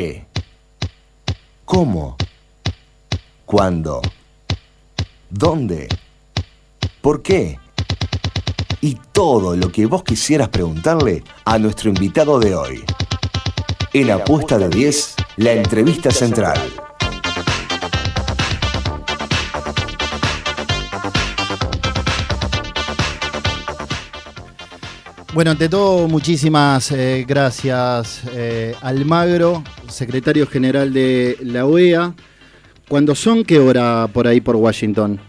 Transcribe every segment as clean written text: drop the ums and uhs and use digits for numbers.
qué? ¿Cómo? ¿Cuándo? ¿Dónde? ¿Por qué? Y todo lo que vos quisieras preguntarle a nuestro invitado de hoy. En Apuesta de 10, la entrevista central. Bueno, ante todo, muchísimas gracias, Almagro, secretario general de la OEA. ¿Cuándo son? ¿Qué hora por ahí por Washington?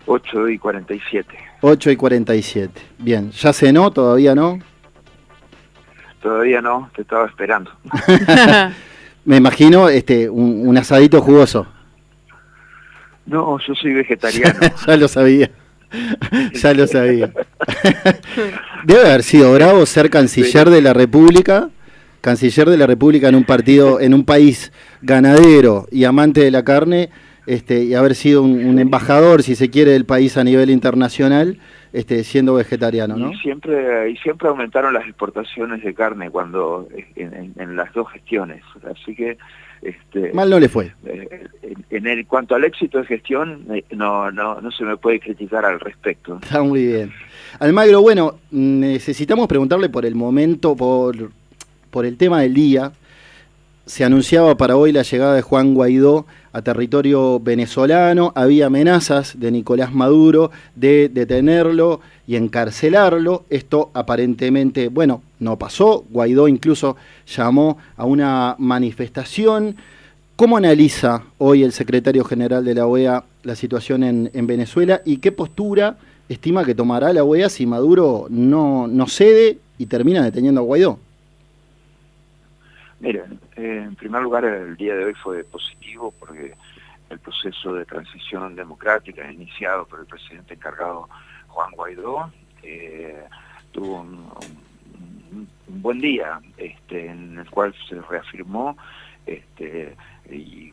8:47. 8:47. Bien, ¿ya cenó? ¿Todavía no? Todavía no, te estaba esperando. Me imagino un asadito jugoso. No, yo soy vegetariano. Ya lo sabía. Ya lo sabía. Debe haber sido bravo ser canciller de la República, en un partido, en un país ganadero y amante de la carne, y haber sido un embajador, si se quiere, del país a nivel internacional, siendo vegetariano, ¿no? Y siempre aumentaron las exportaciones de carne cuando en las dos gestiones, así que mal no le fue. En cuanto al éxito de gestión, no se me puede criticar al respecto. Está muy bien. Almagro, bueno, necesitamos preguntarle por el momento, por el tema del día. Se anunciaba para hoy la llegada de Juan Guaidó a territorio venezolano. Había amenazas de Nicolás Maduro de detenerlo y encarcelarlo. Esto aparentemente, bueno, no pasó. Guaidó incluso llamó a una manifestación. ¿Cómo analiza hoy el secretario general de la OEA la situación en Venezuela y qué postura estima que tomará la OEA si Maduro no cede y termina deteniendo a Guaidó? Miren, en primer lugar, el día de hoy fue positivo porque el proceso de transición democrática iniciado por el presidente encargado Juan Guaidó tuvo un buen día, en el cual se reafirmó y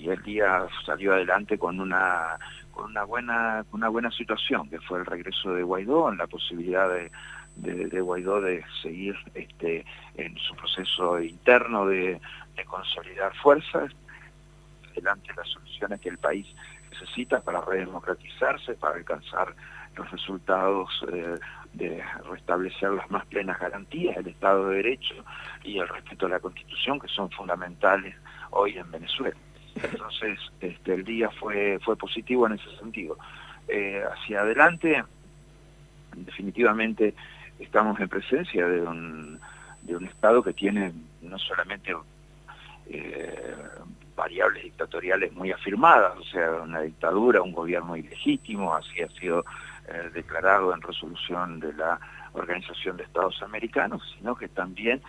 el día salió adelante con una buena situación, que fue el regreso de Guaidó, en la posibilidad de Guaidó de seguir en su proceso interno de consolidar fuerzas, delante de las soluciones que el país necesita para redemocratizarse, para alcanzar los resultados de restablecer las más plenas garantías, el Estado de Derecho y el respeto a la Constitución, que son fundamentales hoy en Venezuela. Entonces, el día fue positivo en ese sentido. Hacia adelante, definitivamente, estamos en presencia de un Estado que tiene no solamente variables dictatoriales muy afirmadas, o sea, una dictadura, un gobierno ilegítimo, así ha sido declarado en resolución de la Organización de Estados Americanos, sino que también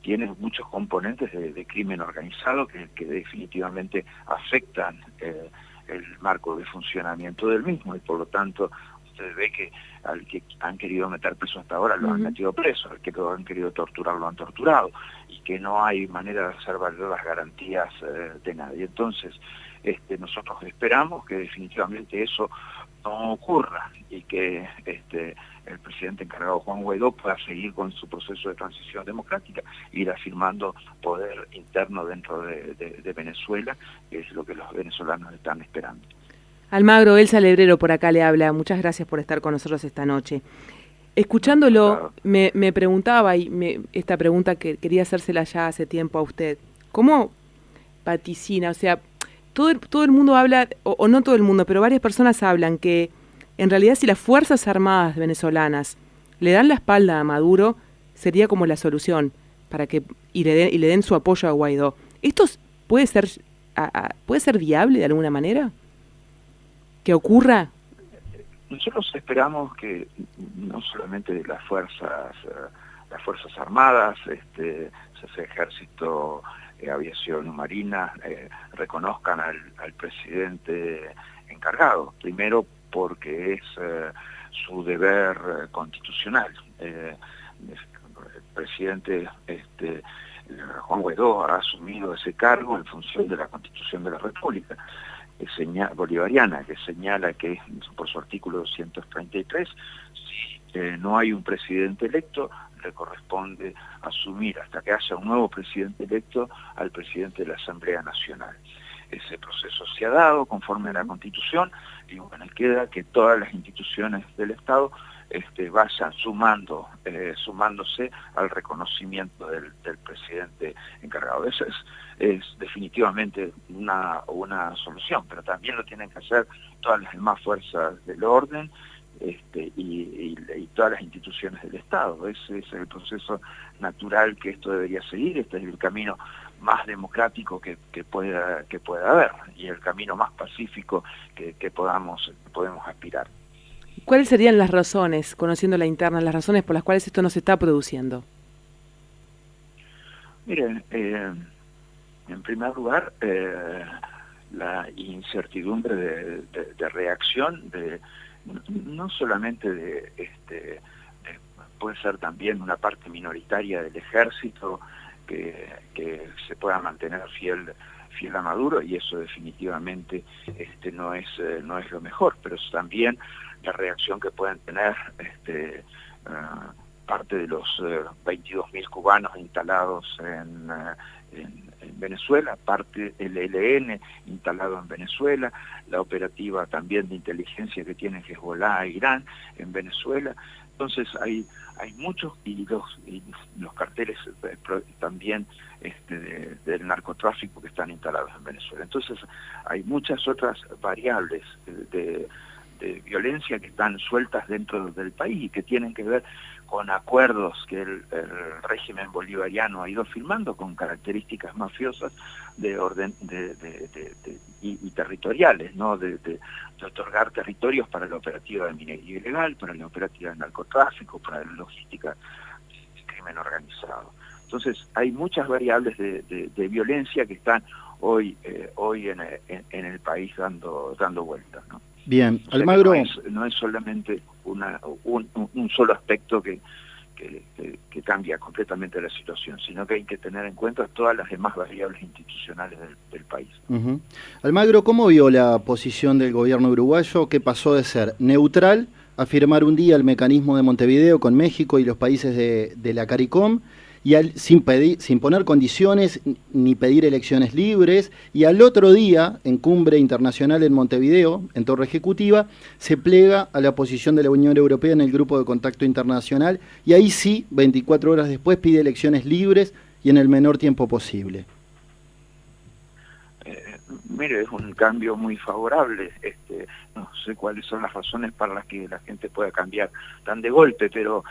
tiene muchos componentes de crimen organizado que definitivamente afectan el marco de funcionamiento del mismo, y por lo tanto usted ve que al que han querido meter preso hasta ahora lo han metido preso, al que lo han querido torturar lo han torturado, y que no hay manera de hacer valer las garantías de nadie. Entonces, nosotros esperamos que definitivamente eso no ocurra y que el presidente encargado Juan Guaidó pueda seguir con su proceso de transición democrática, ir afirmando poder interno dentro de Venezuela, que es lo que los venezolanos están esperando. Almagro, Elsa Lebrero por acá le habla. Muchas gracias por estar con nosotros esta noche. Escuchándolo, me preguntaba, esta pregunta que quería hacérsela ya hace tiempo a usted. ¿Cómo vaticina? O sea, todo el mundo habla, o no todo el mundo, pero varias personas hablan que en realidad si las Fuerzas Armadas venezolanas le dan la espalda a Maduro, sería como la solución para que y le den su apoyo a Guaidó. ¿Esto puede ser viable de alguna manera? ¿Que ocurra? Nosotros esperamos que no solamente las fuerzas armadas, ejército, aviación marina, reconozcan al presidente encargado. Primero porque es su deber constitucional. El presidente Juan Guaidó ha asumido ese cargo en función de la Constitución de la República bolivariana, que señala que por su artículo 233, si no hay un presidente electo, le corresponde asumir hasta que haya un nuevo presidente electo al presidente de la Asamblea Nacional. Ese proceso se ha dado conforme a la Constitución y bueno, queda que todas las instituciones del Estado vayan sumándose al reconocimiento del presidente encargado. Eso es definitivamente una solución, pero también lo tienen que hacer todas las demás fuerzas del orden y todas las instituciones del Estado. Ese es el proceso natural que esto debería seguir. Este es el camino más democrático que pueda haber y el camino más pacífico que podemos aspirar. ¿Cuáles serían las razones, conociendo la interna, las razones por las cuales esto no se está produciendo? Miren, en primer lugar, la incertidumbre de reacción, no solamente puede ser también una parte minoritaria del ejército que se pueda mantener fiel a Maduro, y eso definitivamente no es lo mejor, pero es también la reacción que pueden tener parte de los 22.000 cubanos instalados en Venezuela, parte del ELN instalado en Venezuela, la operativa también de inteligencia que tiene Hezbollah e Irán en Venezuela. Entonces hay muchos, y los carteles también del narcotráfico que están instalados en Venezuela. Entonces hay muchas otras variables de violencia que están sueltas dentro del país y que tienen que ver con acuerdos que el régimen bolivariano ha ido firmando con características mafiosas de orden y territoriales, ¿no? De otorgar territorios para la operativa de minería ilegal, para la operativa de narcotráfico, para la logística del crimen organizado. Entonces hay muchas variables de violencia que están hoy en el país dando vueltas, ¿no? Bien, o sea, Almagro. No es solamente un solo aspecto que cambia completamente la situación, sino que hay que tener en cuenta todas las demás variables institucionales del país. Uh-huh. Almagro, ¿cómo vio la posición del gobierno uruguayo, que pasó de ser neutral a firmar un día el mecanismo de Montevideo con México y los países de la CARICOM, y sin poner condiciones ni pedir elecciones libres, y al otro día, en cumbre internacional en Montevideo, en Torre Ejecutiva, se plega a la posición de la Unión Europea en el Grupo de Contacto Internacional, y ahí sí, 24 horas después, pide elecciones libres y en el menor tiempo posible? Mire, es un cambio muy favorable. No sé cuáles son las razones para las que la gente pueda cambiar tan de golpe, pero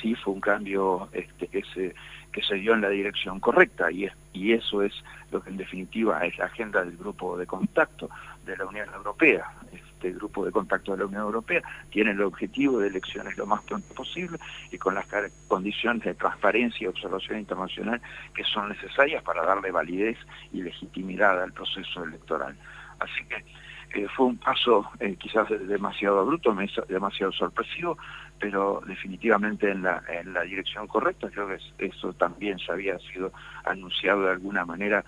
sí fue un cambio que se dio en la dirección correcta, y eso es lo que en definitiva es la agenda del Grupo de Contacto de la Unión Europea. Este Grupo de Contacto de la Unión Europea tiene el objetivo de elecciones lo más pronto posible y con las condiciones de transparencia y observación internacional que son necesarias para darle validez y legitimidad al proceso electoral. Así que fue un paso quizás demasiado abrupto, demasiado sorpresivo, pero definitivamente en la dirección correcta. Creo que eso también se había sido anunciado de alguna manera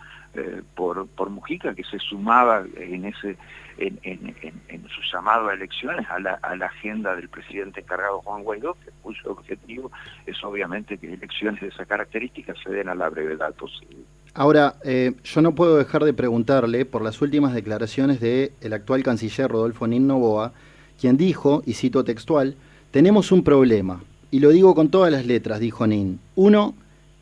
por Mujica, que se sumaba en su llamado a elecciones a la agenda del presidente encargado Juan Guaidó, cuyo objetivo es obviamente que elecciones de esa característica se den a la brevedad posible. Ahora, yo no puedo dejar de preguntarle por las últimas declaraciones del actual canciller Rodolfo Nin Noboa, quien dijo, y cito textual: "Tenemos un problema, y lo digo con todas las letras", dijo Nin. Uno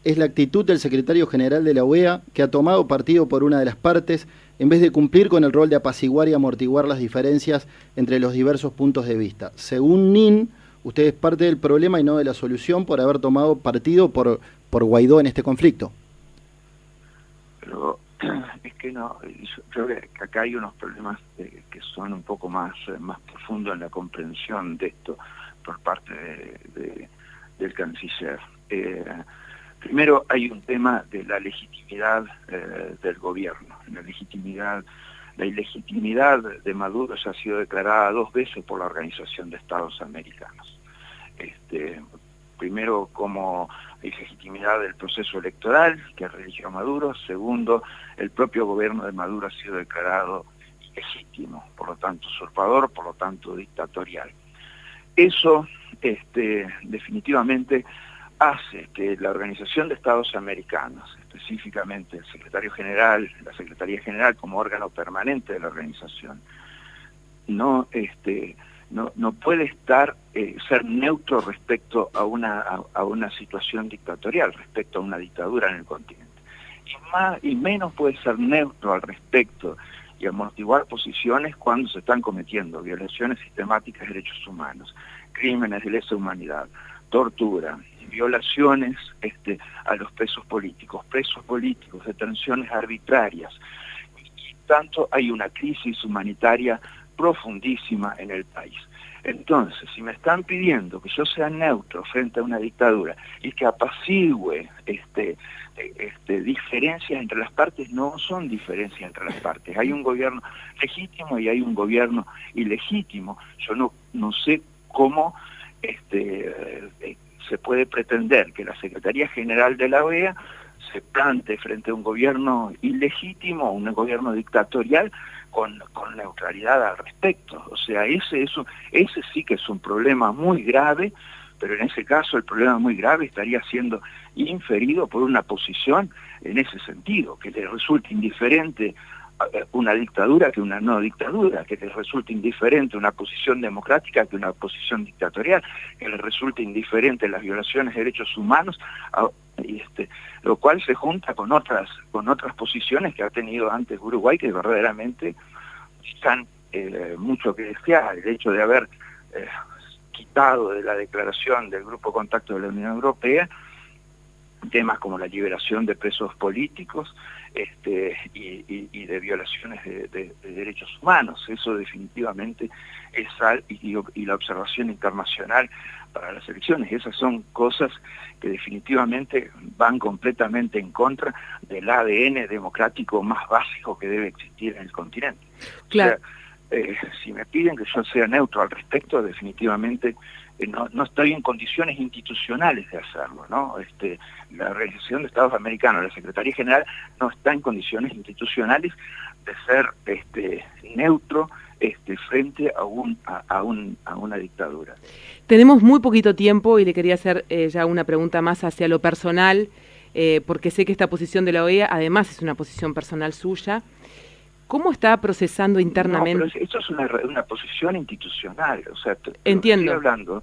es la actitud del secretario general de la OEA, que ha tomado partido por una de las partes, en vez de cumplir con el rol de apaciguar y amortiguar las diferencias entre los diversos puntos de vista. Según Nin, usted es parte del problema y no de la solución por haber tomado partido por Guaidó en este conflicto. Pero es que no, yo creo que acá hay unos problemas que son un poco más profundos en la comprensión de esto por parte del canciller. Primero hay un tema de la legitimidad del gobierno. La ilegitimidad de Maduro ya ha sido declarada 2 veces por la Organización de Estados Americanos. Primero, como ilegitimidad del proceso electoral que religió Maduro. Segundo, el propio gobierno de Maduro ha sido declarado ilegítimo, por lo tanto usurpador, por lo tanto dictatorial. Eso definitivamente hace que la Organización de Estados Americanos, específicamente el secretario general, la Secretaría General como órgano permanente de la organización, no puede ser neutro respecto a una situación dictatorial, respecto a una dictadura en el continente. Y menos puede ser neutro al respecto y amortiguar posiciones cuando se están cometiendo violaciones sistemáticas de derechos humanos, crímenes de lesa humanidad, tortura, violaciones a los presos políticos, detenciones arbitrarias. Y tanto hay una crisis humanitaria profundísima en el país. Entonces, si me están pidiendo que yo sea neutro frente a una dictadura y que apacigüe diferencias entre las partes, no son diferencias entre las partes. Hay un gobierno legítimo y hay un gobierno ilegítimo. Yo no sé cómo se puede pretender que la Secretaría General de la OEA se plante frente a un gobierno ilegítimo, un gobierno dictatorial, con neutralidad al respecto. O sea, ese sí que es un problema muy grave, pero en ese caso el problema muy grave estaría siendo inferido por una posición en ese sentido, que le resulte indiferente una dictadura que una no dictadura, que le resulte indiferente una posición democrática que una posición dictatorial, que le resulte indiferente las violaciones de derechos humanos, lo cual se junta con otras posiciones que ha tenido antes Uruguay, que verdaderamente están mucho que desear. El hecho de haber quitado de la declaración del Grupo Contacto de la Unión Europea temas como la liberación de presos políticos y de violaciones de derechos humanos. Eso definitivamente y la observación internacional para las elecciones. Esas son cosas que definitivamente van completamente en contra del ADN democrático más básico que debe existir en el continente. Claro. O sea, si me piden que yo sea neutro al respecto, definitivamente no estoy en condiciones institucionales de hacerlo, ¿no? La Organización de Estados Americanos, la Secretaría General, no está en condiciones institucionales de ser neutro frente a una dictadura. Tenemos muy poquito tiempo y le quería hacer ya una pregunta más hacia lo personal, porque sé que esta posición de la OEA además es una posición personal suya. ¿Cómo está procesando internamente? No, pero esto es una posición institucional. O sea, entiendo. Lo que estoy hablando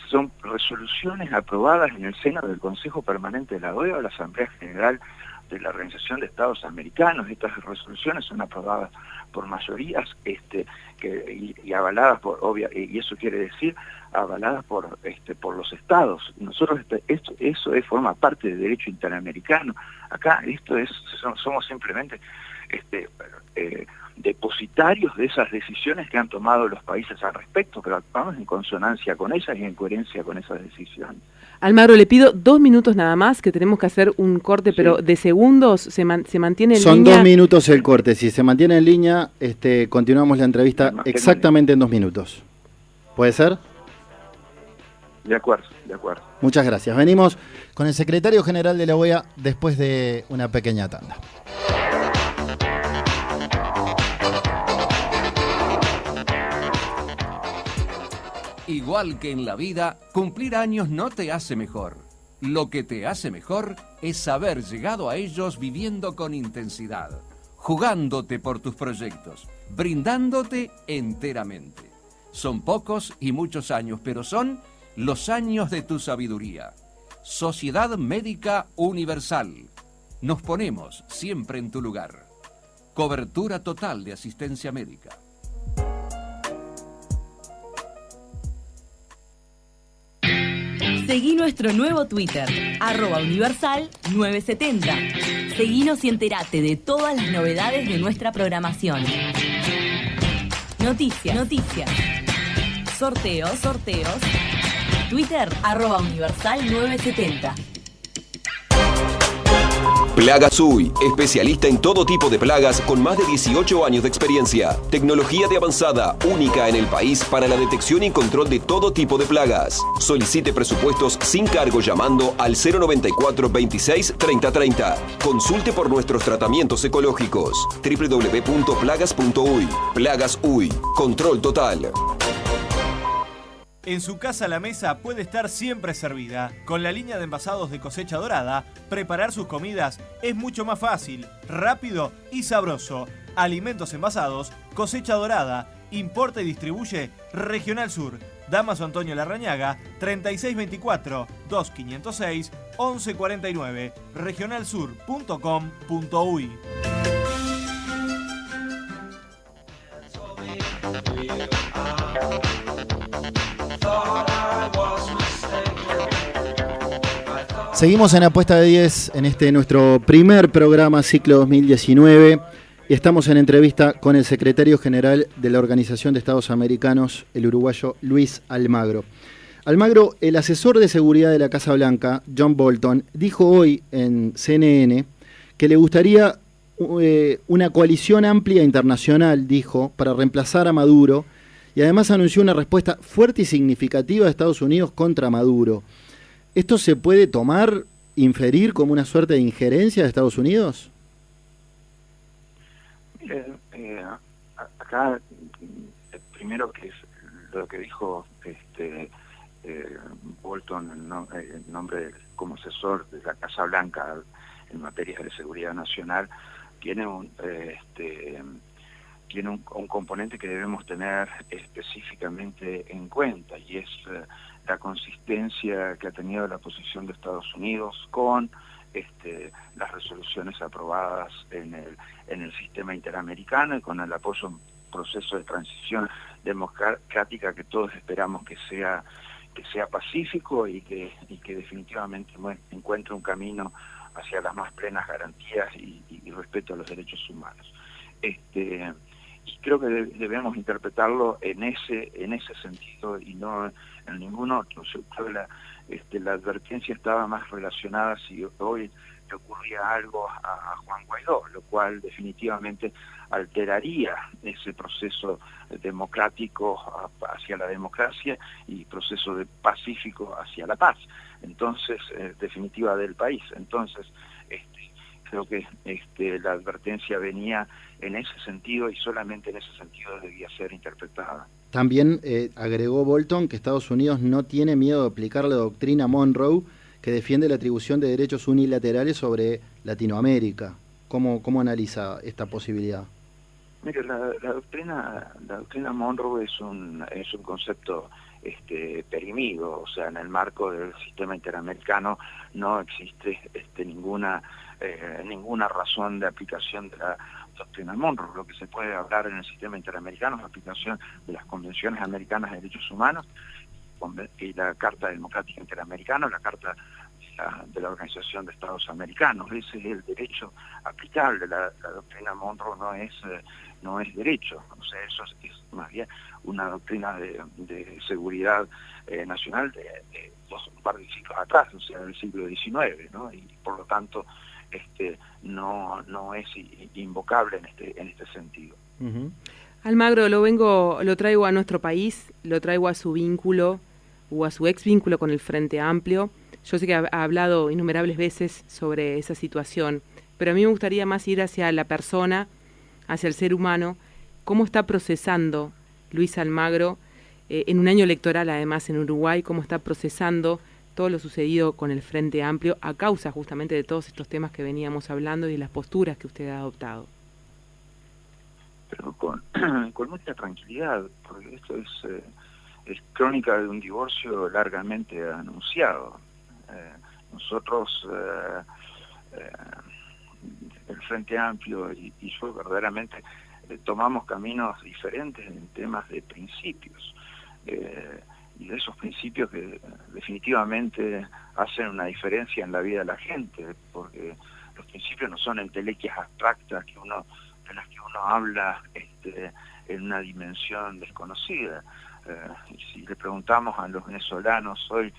son resoluciones aprobadas en el seno del Consejo Permanente de la OEA o la Asamblea General de la Organización de Estados Americanos. Estas resoluciones son aprobadas por mayorías y avaladas y eso quiere decir avaladas por los estados. Eso forma parte del derecho interamericano. Acá somos simplemente depositarios de esas decisiones que han tomado los países al respecto, pero actuamos en consonancia con ellas y en coherencia con esas decisiones. Almagro, le pido 2 minutos nada más, que tenemos que hacer un corte, pero de segundos. ¿Se mantiene en línea? Son 2 minutos el corte. Si se mantiene en línea, continuamos la entrevista exactamente en 2 minutos. ¿Puede ser? De acuerdo. Muchas gracias. Venimos con el secretario general de la OEA después de una pequeña tanda. Igual que en la vida, cumplir años no te hace mejor. Lo que te hace mejor es haber llegado a ellos viviendo con intensidad, jugándote por tus proyectos, brindándote enteramente. Son pocos y muchos años, pero son los años de tu sabiduría. Sociedad Médica Universal. Nos ponemos siempre en tu lugar. Cobertura total de asistencia médica. Seguí nuestro nuevo Twitter, @universal970. Seguinos y enterate de todas las novedades de nuestra programación. Noticias. Sorteos. Twitter, @universal970. Plagas UI, especialista en todo tipo de plagas con más de 18 años de experiencia. Tecnología de avanzada, única en el país para la detección y control de todo tipo de plagas. Solicite presupuestos sin cargo llamando al 094 26 30 30. Consulte por nuestros tratamientos ecológicos. www.plagas.uy. Plagas UI, control total. En su casa la mesa puede estar siempre servida. Con la línea de envasados de Cosecha Dorada, preparar sus comidas es mucho más fácil, rápido y sabroso. Alimentos envasados, Cosecha Dorada, importa y distribuye Regional Sur. Damaso Antonio Larrañaga, 3624-2506-1149, regionalsur.com.uy. Seguimos en Apuesta de 10 en este nuestro primer programa ciclo 2019 y estamos en entrevista con el secretario general de la Organización de Estados Americanos, el uruguayo Luis Almagro. Almagro, el asesor de seguridad de la Casa Blanca, John Bolton, dijo hoy en CNN que le gustaría una coalición amplia internacional, dijo, para reemplazar a Maduro, y además anunció una respuesta fuerte y significativa de Estados Unidos contra Maduro. ¿Esto se puede tomar, inferir como una suerte de injerencia de Estados Unidos? Acá, primero que es lo que dijo Bolton en nombre como asesor de la Casa Blanca en materia de seguridad nacional, tiene un componente que debemos tener específicamente en cuenta, y es la consistencia que ha tenido la posición de Estados Unidos con las resoluciones aprobadas en el sistema interamericano y con el apoyo a un proceso de transición democrática que todos esperamos que sea pacífico y que definitivamente encuentre un camino hacia las más plenas garantías y respeto a los derechos humanos. Y creo que debemos interpretarlo en ese sentido y no en ningún otro. Yo creo que la advertencia estaba más relacionada si hoy le ocurría algo a Juan Guaidó, lo cual definitivamente alteraría ese proceso democrático hacia la democracia y proceso pacífico hacia la paz, entonces definitiva del país. Entonces creo que la advertencia venía en ese sentido y solamente en ese sentido debía ser interpretada. También agregó Bolton que Estados Unidos no tiene miedo de aplicar la doctrina Monroe, que defiende la atribución de derechos unilaterales sobre Latinoamérica. ¿Cómo analiza esta posibilidad? Mire, la doctrina Monroe es un concepto perimido, o sea, en el marco del sistema interamericano no existe ninguna razón de aplicación de la doctrina Monroe. Lo que se puede hablar en el sistema interamericano es la aplicación de las convenciones americanas de derechos humanos y la Carta Democrática Interamericana, la Carta de la Organización de Estados Americanos. Ese es el derecho aplicable. La doctrina Monroe no es derecho, o sea, eso es más bien una doctrina de seguridad nacional de un par de siglos atrás, o sea, del siglo XIX, ¿no? Y por lo tanto no es invocable en este sentido. Uh-huh. Almagro, lo traigo a nuestro país, lo traigo a su vínculo o a su ex vínculo con el Frente Amplio. Yo sé que ha hablado innumerables veces sobre esa situación, pero a mí me gustaría más ir hacia la persona, hacia el ser humano. ¿Cómo está procesando Luis Almagro, en un año electoral además en Uruguay, cómo está procesando todo lo sucedido con el Frente Amplio a causa justamente de todos estos temas que veníamos hablando y de las posturas que usted ha adoptado? Pero con mucha tranquilidad, porque esto es crónica de un divorcio largamente anunciado. Nosotros, el Frente Amplio y yo verdaderamente tomamos caminos diferentes en temas de principios, y de esos principios que definitivamente hacen una diferencia en la vida de la gente, porque los principios no son entelequias abstractas de las que uno habla en una dimensión desconocida. Y si le preguntamos a los venezolanos hoy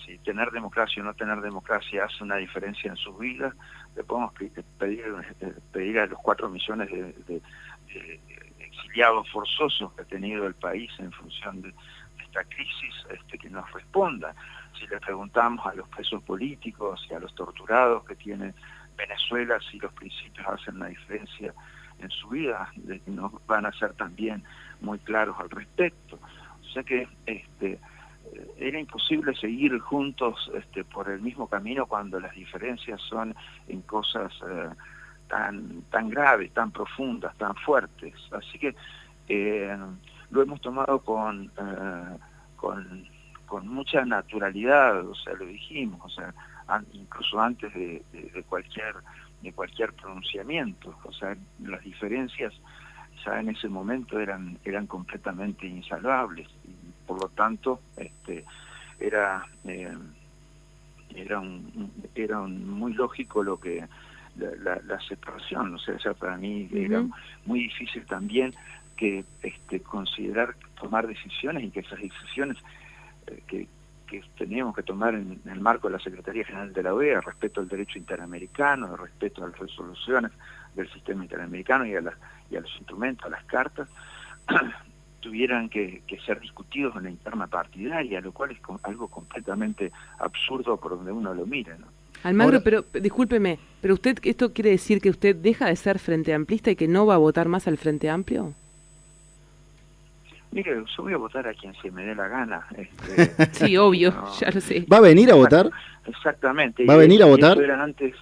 si tener democracia o no tener democracia hace una diferencia en sus vidas, le podemos pedir a los 4 millones de exiliados forzosos que ha tenido el país en función de esta crisis que nos responda. Si le preguntamos a los presos políticos y a los torturados que tiene Venezuela si los principios hacen una diferencia en su vida, nos van a ser también muy claros al respecto. O sea que era imposible seguir juntos por el mismo camino cuando las diferencias son en cosas tan graves, tan profundas, tan fuertes. Así que lo hemos tomado con mucha naturalidad, o sea, lo dijimos, o sea, incluso antes de cualquier pronunciamiento, o sea, las diferencias ya en ese momento eran completamente insalvables, y por lo tanto era muy lógico lo que la separación, o sea, para mí era muy difícil también que considerar tomar decisiones, y que esas decisiones que teníamos que tomar en el marco de la Secretaría General de la OEA, respeto al derecho interamericano, respeto a las resoluciones del sistema interamericano y a los instrumentos, a las cartas, tuvieran que ser discutidos en la interna partidaria, lo cual es algo completamente absurdo por donde uno lo mire, ¿no? Almagro, pero discúlpeme, ¿pero esto quiere decir que usted deja de ser Frente Amplista y que no va a votar más al Frente Amplio? Mire, yo voy a votar a quien se me dé la gana. Sí, obvio, ya lo sé. ¿Va a venir a votar? Exactamente. ¿Va a venir a votar? Eso era antes.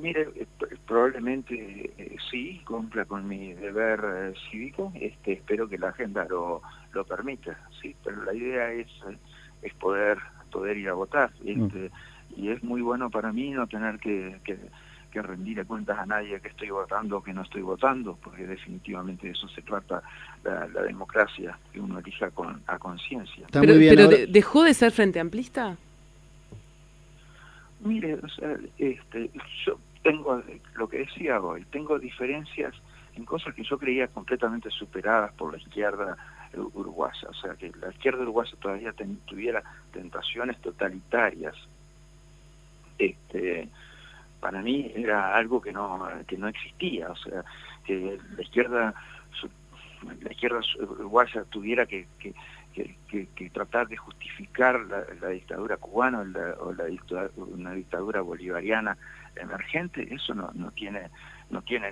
Mire, probablemente sí, cumpla con mi deber cívico. Espero que la agenda lo permita, sí, pero la idea es poder ir a votar. Y es muy bueno para mí no tener que rendir cuentas a nadie que estoy votando o que no estoy votando, porque definitivamente de eso se trata la democracia, que uno elija a conciencia. Pero ¿dejó de ser Frente Amplista? Mire, o sea, yo tengo, lo que decía hoy, tengo diferencias en cosas que yo creía completamente superadas por la izquierda uruguaya, o sea, que la izquierda uruguaya todavía tuviera tentaciones totalitarias. Para mí era algo que no existía, o sea, que la izquierda uruguaya tuviera que tratar de justificar la dictadura cubana o una dictadura bolivariana emergente. Eso no tiene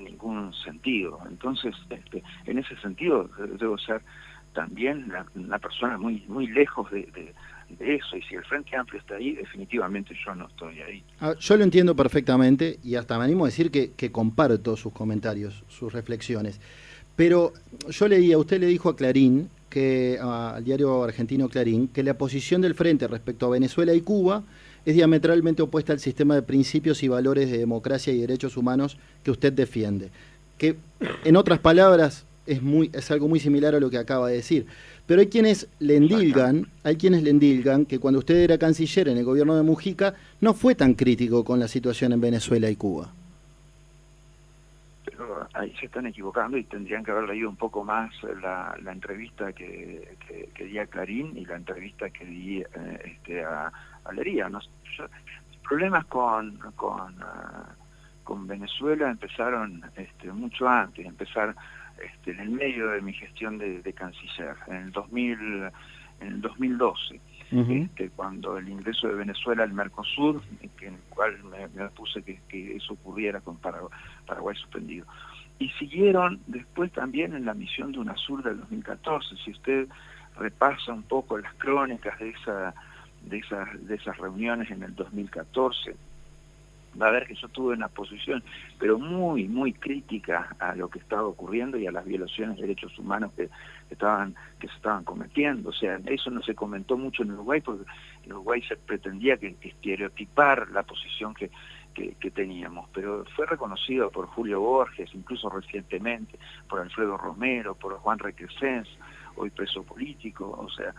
ningún sentido. Entonces, en ese sentido debo ser también una persona muy lejos de eso, y si el Frente Amplio está ahí, definitivamente yo no estoy ahí. Yo lo entiendo perfectamente, y hasta me animo a decir que comparto sus comentarios, sus reflexiones, pero yo usted le dijo a Clarín, al diario argentino Clarín, que la posición del Frente respecto a Venezuela y Cuba es diametralmente opuesta al sistema de principios y valores de democracia y derechos humanos que usted defiende, que en otras palabras es algo muy similar a lo que acaba de decir. Pero hay quienes le endilgan que cuando usted era canciller en el gobierno de Mujica no fue tan crítico con la situación en Venezuela y Cuba. Pero ahí se están equivocando y tendrían que haber leído un poco más la entrevista que di a Clarín y la entrevista que di a Lería, ¿no? Problemas con Venezuela empezaron mucho antes, en el medio de mi gestión de canciller, en el 2012, cuando el ingreso de Venezuela al Mercosur, en el cual me opuse que eso ocurriera con Paraguay suspendido. Y siguieron después también en la misión de UNASUR del 2014. Si usted repasa un poco las crónicas de esas reuniones en el 2014, va a ver que yo tuve una posición, pero muy crítica a lo que estaba ocurriendo y a las violaciones de derechos humanos que se estaban cometiendo. O sea, eso no se comentó mucho en Uruguay, porque en Uruguay se pretendía que estereotipar la posición que teníamos, pero fue reconocido por Julio Borges, incluso recientemente, por Alfredo Romero, por Juan Requesens, hoy preso político. O sea,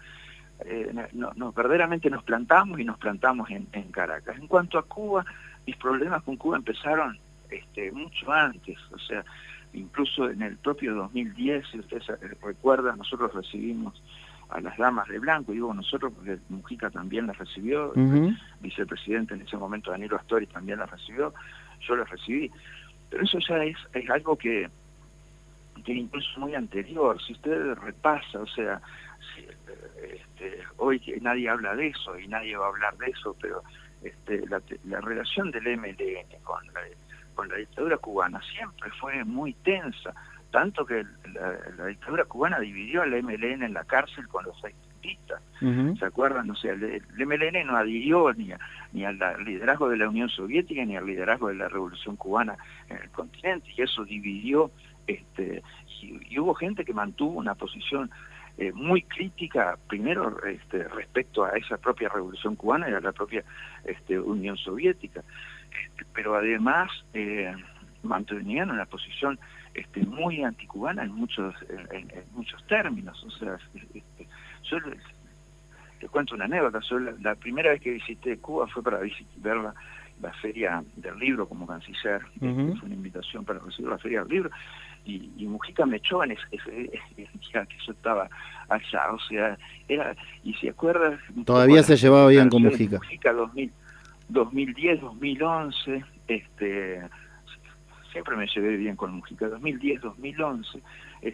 verdaderamente nos plantamos en Caracas. En cuanto a Cuba, mis problemas con Cuba empezaron mucho antes, o sea, incluso en el propio 2010, si usted recuerda, nosotros recibimos a las damas de blanco, digo nosotros porque Mujica también las recibió, el vicepresidente en ese momento, Danilo Astori, también las recibió, yo las recibí, pero eso ya es algo que incluso muy anterior. Si usted repasa, o sea, hoy que nadie habla de eso y nadie va a hablar de eso, pero la relación del MLN con la dictadura cubana siempre fue muy tensa, tanto que la dictadura cubana dividió al MLN en la cárcel con los extremistas. ¿Se acuerdan? O sea, el MLN no adhirió ni al liderazgo de la Unión Soviética ni al liderazgo de la Revolución Cubana en el continente, y eso dividió, y hubo gente que mantuvo una posición muy crítica, primero respecto a esa propia Revolución Cubana y a la propia Unión Soviética, pero además mantenían una posición muy anticubana en muchos términos. O sea, yo te cuento una anécdota. La primera vez que visité Cuba fue para ver la Feria del Libro como canciller. Fue una invitación para recibir la Feria del Libro, y Mujica me echó en ese día que yo estaba allá. O sea, y si acuerdas, todavía se llevaba bien con Mujica. Mujica 2010, 2011, siempre me llevé bien con Mujica. 2010, 2011,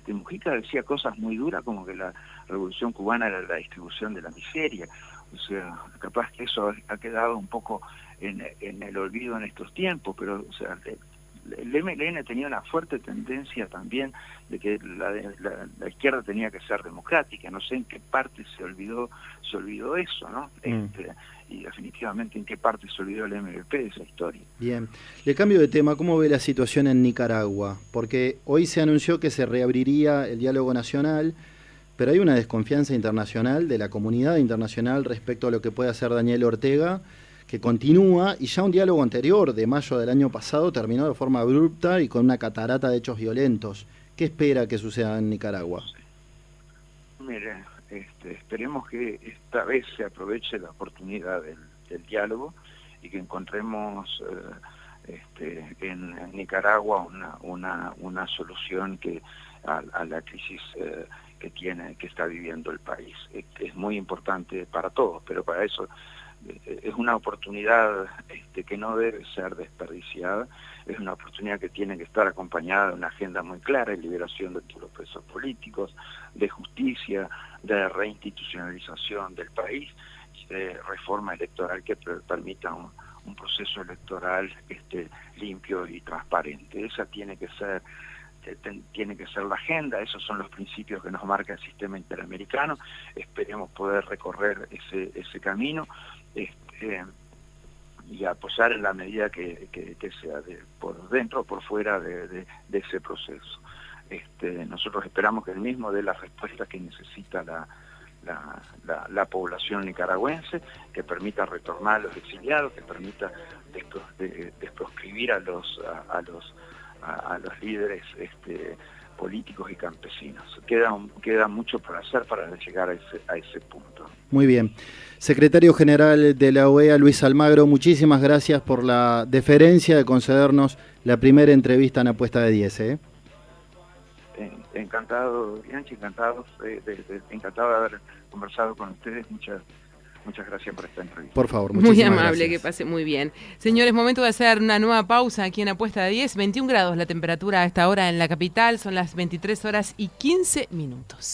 Mujica decía cosas muy duras, como que la Revolución Cubana era la distribución de la miseria. O sea, capaz que eso ha quedado un poco en el olvido en estos tiempos, pero, o sea, el MLN tenía una fuerte tendencia también de que la izquierda tenía que ser democrática. No sé en qué parte se olvidó eso, ¿no? Y definitivamente en qué parte se olvidó el MVP de esa historia. Bien, le cambio de tema. ¿Cómo ve la situación en Nicaragua? Porque hoy se anunció que se reabriría el diálogo nacional, pero hay una desconfianza internacional, de la comunidad internacional, respecto a lo que puede hacer Daniel Ortega, que continúa, y ya un diálogo anterior, de mayo del año pasado, terminó de forma abrupta y con una catarata de hechos violentos. ¿Qué espera que suceda en Nicaragua? Mire, esperemos que esta vez se aproveche la oportunidad del diálogo y que encontremos en Nicaragua una solución a la crisis que está viviendo el país. Es muy importante para todos, pero para eso es una oportunidad que no debe ser desperdiciada. Es una oportunidad que tiene que estar acompañada de una agenda muy clara: de liberación de todos los presos políticos, de justicia, de reinstitucionalización del país, y de reforma electoral que permita un proceso electoral limpio y transparente. Esa tiene que ser la agenda. Esos son los principios que nos marca el sistema interamericano. Esperemos poder recorrer ese camino y apoyar en la medida que sea, por dentro o por fuera de ese proceso. Nosotros esperamos que el mismo dé la respuesta que necesita la población nicaragüense, que permita retornar a los exiliados, que permita desproscribir a los líderes políticos y campesinos. Queda mucho por hacer para llegar a ese punto. Muy bien. Secretario General de la OEA, Luis Almagro, muchísimas gracias por la deferencia de concedernos la primera entrevista en Apuesta de 10. Encantado, Bianchi, encantado de haber conversado con ustedes. Muchas gracias por esta entrevista. Por favor, muy amable, gracias. Que pase muy bien. Señores, momento de hacer una nueva pausa aquí en Apuesta de 10. 21 grados la temperatura a esta hora en la capital, son las 23 horas y 15 minutos.